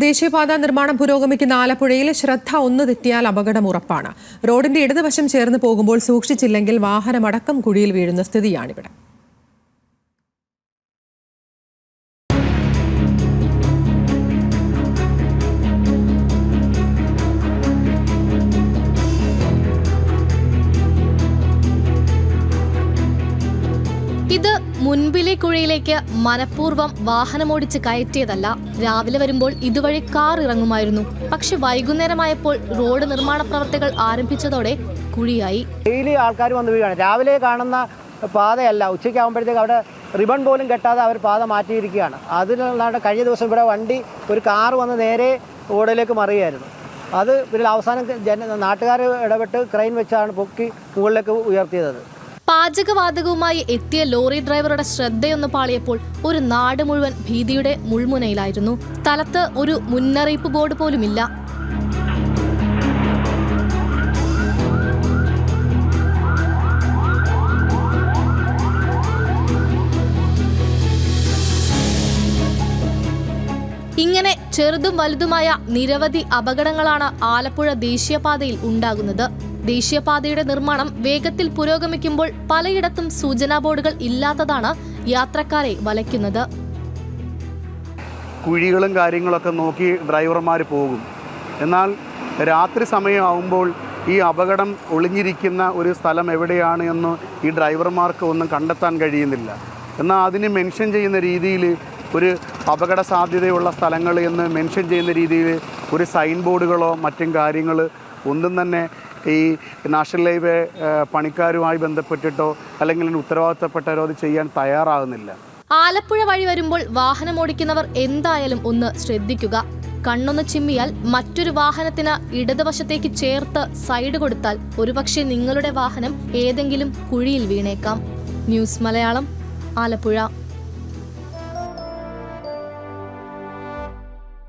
ദേശീയപാത നിർമ്മാണം പുരോഗമിക്കുന്ന ആലപ്പുഴയിൽ ശ്രദ്ധ ഒന്ന് തെറ്റിയാൽ അപകടം ഉറപ്പാണ്. റോഡിന്റെ ഇടതുവശം ചേർന്ന് പോകുമ്പോൾ സൂക്ഷിച്ചില്ലെങ്കിൽ വാഹനമടക്കം കുഴിയിൽ വീഴുന്ന സ്ഥിതിയാണിവിടെ. ഇത് മുൻപിലെ കുഴിയിലേക്ക് മനഃപൂർവ്വം വാഹനമോടിച്ച് കയറ്റിയതല്ല. രാവിലെ വരുമ്പോൾ ഇതുവഴി കാർ ഇറങ്ങുമായിരുന്നു. പക്ഷെ വൈകുന്നേരമായപ്പോൾ റോഡ് നിർമ്മാണ പ്രവർത്തികൾ ആരംഭിച്ചതോടെ കുഴിയായി. ഡെയിലി ആൾക്കാർ വന്ന് വീഴാണ്. രാവിലെ കാണുന്ന പാതയല്ല, ഉച്ചയ്ക്കാകുമ്പോഴത്തേക്ക് അവിടെ റിബൺ പോലും കെട്ടാതെ അവർ പാത മാറ്റിയിരിക്കുകയാണ്. അതിനാണ് കഴിഞ്ഞ ദിവസം ഇവിടെ വണ്ടി ഒരു കാർ വന്ന് നേരെ റോഡിലേക്ക് മറിയായിരുന്നു. അത് പിന്നെ അവസാനം നാട്ടുകാർ ഇടപെട്ട് ക്രെയിൻ വെച്ചാണ് പൊക്കി മുകളിലേക്ക് ഉയർത്തിയത്. പാചകവാതകവുമായി എത്തിയ ലോറി ഡ്രൈവറുടെ ശ്രദ്ധയൊന്ന് പാളിയപ്പോൾ ഒരു നാട് മുഴുവൻ ഭീതിയുടെ മുൾമുനയിലായിരുന്നു. സ്ഥലത്ത് ഒരു മുന്നറിയിപ്പ് ബോർഡ് പോലുമില്ല. ഇങ്ങനെ ചെറുതും വലുതുമായ നിരവധി അപകടങ്ങളാണ് ആലപ്പുഴ ദേശീയപാതയിൽ ഉണ്ടാകുന്നത്. ദേശീയപാതയുടെ നിർമ്മാണം വേഗത്തിൽ പുരോഗമിക്കുമ്പോൾ പലയിടത്തും സൂചനാ ബോർഡുകൾ ഇല്ലാത്തതാണ് യാത്രക്കാരെ വലയ്ക്കുന്നത്. കുഴികളും കാര്യങ്ങളൊക്കെ നോക്കി ഡ്രൈവർമാർ പോകും. എന്നാൽ രാത്രി സമയമാകുമ്പോൾ ഈ അപകടം ഒളിഞ്ഞിരിക്കുന്ന ഒരു സ്ഥലം എവിടെയാണ് എന്ന് ഈ ഡ്രൈവർമാർക്ക് ഒന്നും കണ്ടെത്താൻ കഴിയുന്നില്ല. എന്നാൽ അതിന് മെൻഷൻ ചെയ്യുന്ന രീതിയിൽ ഒരു അപകട സാധ്യതയുള്ള സ്ഥലങ്ങൾ എന്ന് മെൻഷൻ ചെയ്യുന്ന രീതിയിൽ ഒരു സൈൻ ബോർഡുകളോ മറ്റും കാര്യങ്ങൾ ഒന്നും തന്നെ ഈ നാഷണൽ ഹൈവേ പണിക്കാരുമായി ബന്ധപ്പെട്ടിട്ടോ അല്ലെങ്കിൽ ഉത്തരവാദിത്തപ്പെട്ടവരോ അത് ചെയ്യാൻ തയ്യാറാകുന്നില്ല. ആലപ്പുഴ വഴി വരുമ്പോൾ വാഹനമോടിക്കുന്നവർ എന്തായാലും ഒന്ന് ശ്രദ്ധിക്കുക. കണ്ണൊന്ന് ചിമ്മിയാൽ മറ്റൊരു വാഹനത്തിന് ഇടതുവശത്തേക്ക് ചേർത്ത് സൈഡ് കൊടുത്താൽ ഒരുപക്ഷെ നിങ്ങളുടെ വാഹനം ഏതെങ്കിലും കുഴിയിൽ വീണേക്കാം. ന്യൂസ് മലയാളം, ആലപ്പുഴ.